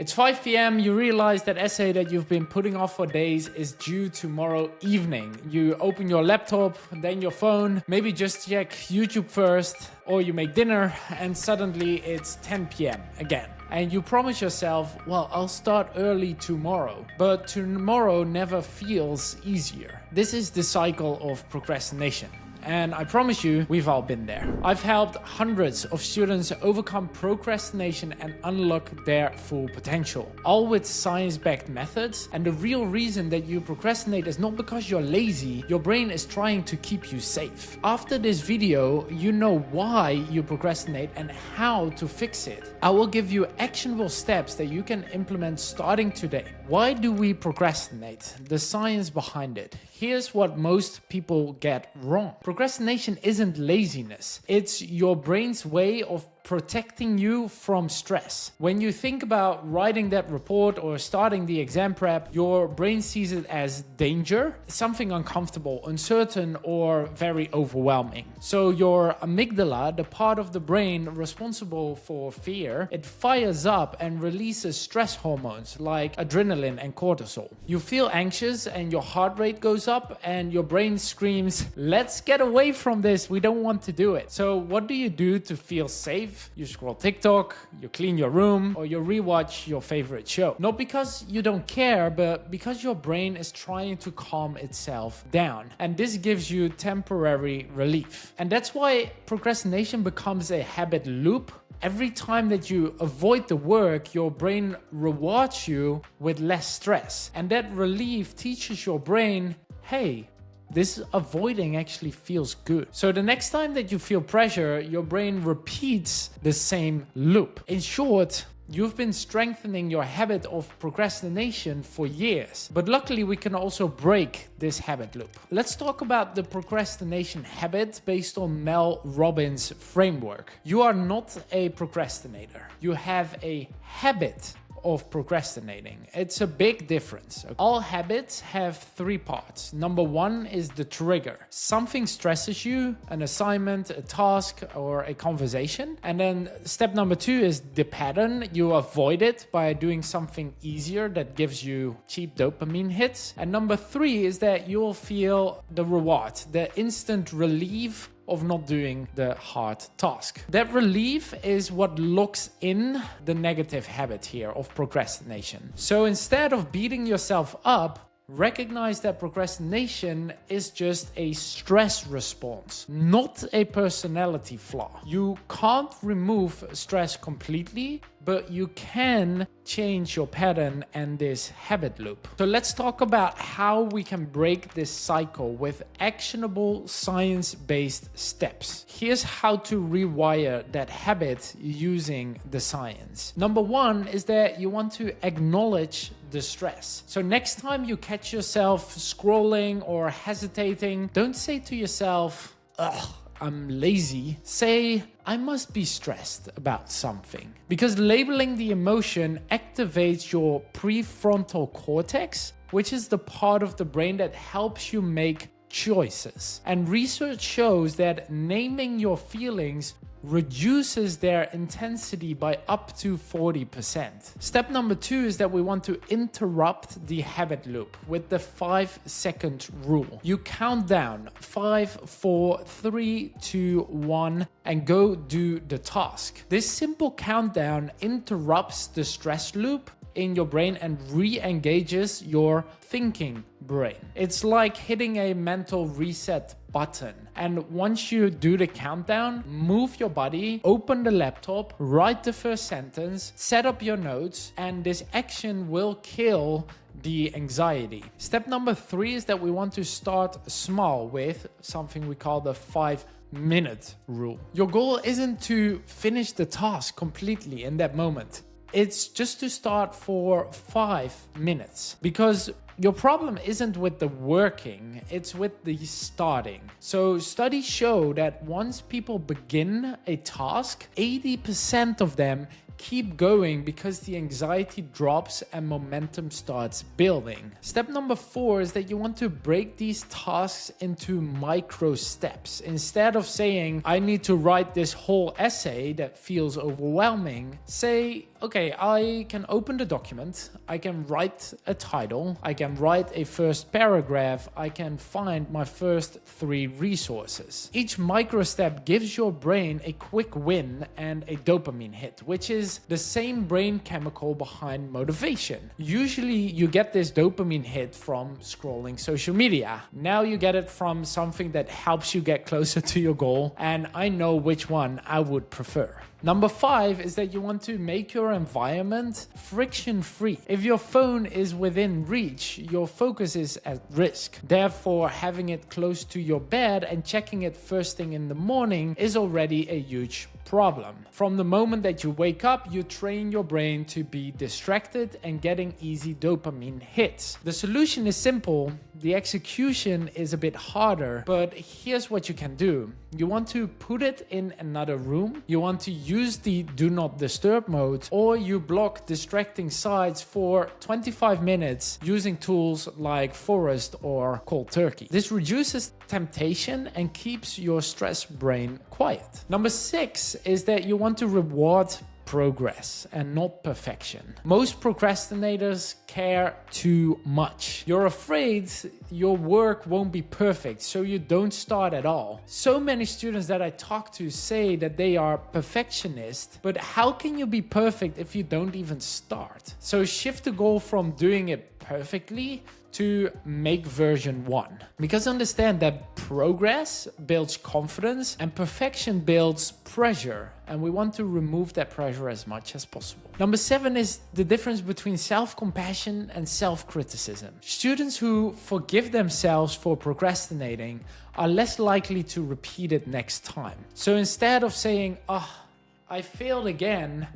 It's 5 p.m. You realize that essay that you've been putting off for days is due tomorrow evening. You open your laptop, then your phone, maybe just check YouTube first, or you make dinner and suddenly it's 10 p.m. again. And you promise yourself, well, I'll start early tomorrow. But tomorrow never feels easier. This is the cycle of procrastination. And I promise you, we've all been there. I've helped hundreds of students overcome procrastination and unlock their full potential, all with science-backed methods. And the real reason that you procrastinate is not because you're lazy. Your brain is trying to keep you safe. After this video, you know why you procrastinate and how to fix it. I will give you actionable steps that you can implement starting today. Why do we procrastinate? The science behind it. Here's what most people get wrong. Procrastination isn't laziness. It's your brain's way of protecting you from stress. When you think about writing that report or starting the exam prep, your brain sees it as danger, something uncomfortable, uncertain, or very overwhelming. So your amygdala, the part of the brain responsible for fear, it fires up and releases stress hormones like adrenaline and cortisol. You feel anxious and your heart rate goes up and your brain screams, let's get away from this, we don't want to do it. So what do you do to feel safe? You scroll TikTok, you clean your room, or you rewatch your favorite show. Not because you don't care, but because your brain is trying to calm itself down. And this gives you temporary relief. And that's why procrastination becomes a habit loop. Every time that you avoid the work, your brain rewards you with less stress. And that relief teaches your brain, hey, this avoiding actually feels good. So the next time that you feel pressure, your brain repeats the same loop. In short, you've been strengthening your habit of procrastination for years. But luckily, we can also break this habit loop. Let's talk about the procrastination habit based on Mel Robbins' framework. You are not a procrastinator. You have a habit of procrastinating. It's a big difference. All habits have three parts. Number one is the trigger. Something stresses you, an assignment, a task, or a conversation. And then step number two is the pattern. You avoid it by doing something easier that gives you cheap dopamine hits. And number three is that you'll feel the reward, the instant relief of not doing the hard task. That relief is what locks in the negative habit here of procrastination. So instead of beating yourself up, recognize that procrastination is just a stress response, not a personality flaw. You can't remove stress completely, but you can change your pattern and this habit loop. So let's talk about how we can break this cycle with actionable science-based steps. Here's how to rewire that habit using the science. Number one is that you want to acknowledge the stress. So next time you catch yourself scrolling or hesitating, don't say to yourself, ugh, I'm lazy. Say, I must be stressed about something. Because labeling the emotion activates your prefrontal cortex, which is the part of the brain that helps you make choices. And research shows that naming your feelings reduces their intensity by up to 40%. Step number two is that we want to interrupt the habit loop with the 5-second rule. You count down 5, 4, 3, 2, 1 and go do the task. This simple countdown interrupts the stress loop in your brain and re-engages your thinking brain. It's like hitting a mental reset button. And once you do the countdown, move your body, open the laptop, write the first sentence, set up your notes, and this action will kill the anxiety. Step number three is that we want to start small with something we call the 5-minute rule. Your goal isn't to finish the task completely in that moment. It's just to start for 5 minutes, because your problem isn't with the working, it's with the starting. So studies show that once people begin a task, 80% of them keep going because the anxiety drops and momentum starts building. Step number 4 is that you want to break these tasks into micro steps. Instead of saying, I need to write this whole essay that feels overwhelming, say, okay, I can open the document, I can write a title, I can write a first paragraph, I can find my first 3 resources. Each micro step gives your brain a quick win and a dopamine hit, which is the same brain chemical behind motivation. Usually you get this dopamine hit from scrolling social media. Now you get it from something that helps you get closer to your goal, and I know which one I would prefer. Number 5 is that you want to make your environment friction-free. If your phone is within reach, your focus is at risk. Therefore, having it close to your bed and checking it first thing in the morning is already a huge problem. From the moment that you wake up, you train your brain to be distracted and getting easy dopamine hits. The solution is simple. The execution is a bit harder, but here's what you can do. You want to put it in another room. You want to use the do not disturb mode, or you block distracting sites for 25 minutes using tools like Forest or Cold Turkey. This reduces temptation and keeps your stress brain quiet. Number 6 is that you want to reward progress and not perfection. Most procrastinators care too much. You're afraid your work won't be perfect, so you don't start at all. So many students that I talk to say that they are perfectionists, but how can you be perfect if you don't even start? So shift the goal from doing it perfectly to make version 1. Because understand that progress builds confidence and perfection builds pressure, and we want to remove that pressure as much as possible. Number 7 is the difference between self-compassion and self-criticism. Students who forgive themselves for procrastinating are less likely to repeat it next time. So instead of saying, I failed again,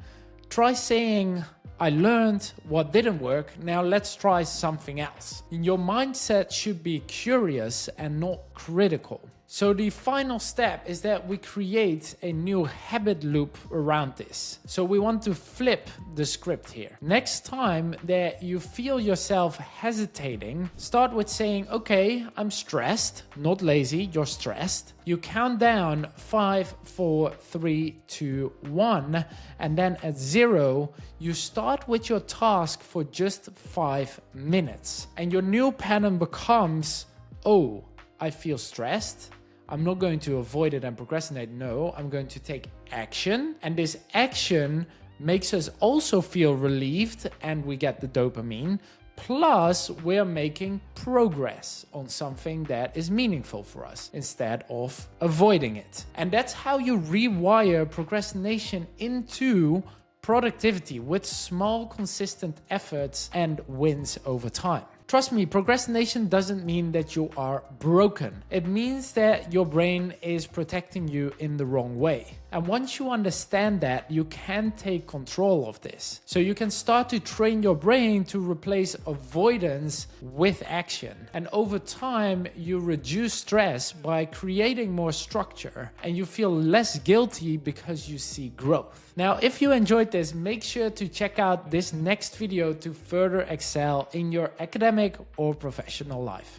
try saying, I learned what didn't work, now let's try something else. Your mindset should be curious and not critical. So the final step is that we create a new habit loop around this. So we want to flip the script here. Next time that you feel yourself hesitating, start with saying, okay, I'm stressed, not lazy, you're stressed. You count down 5, 4, 3, 2, 1, and then at 0, you start with your task for just 5 minutes. And your new pattern becomes, oh, I feel stressed. I'm not going to avoid it and procrastinate. No, I'm going to take action. And this action makes us also feel relieved and we get the dopamine. Plus, we're making progress on something that is meaningful for us instead of avoiding it. And that's how you rewire procrastination into productivity with small, consistent efforts and wins over time. Trust me, procrastination doesn't mean that you are broken. It means that your brain is protecting you in the wrong way. And once you understand that, you can take control of this. So you can start to train your brain to replace avoidance with action. And over time, you reduce stress by creating more structure and you feel less guilty because you see growth. Now, if you enjoyed this, make sure to check out this next video to further excel in your academic or professional life.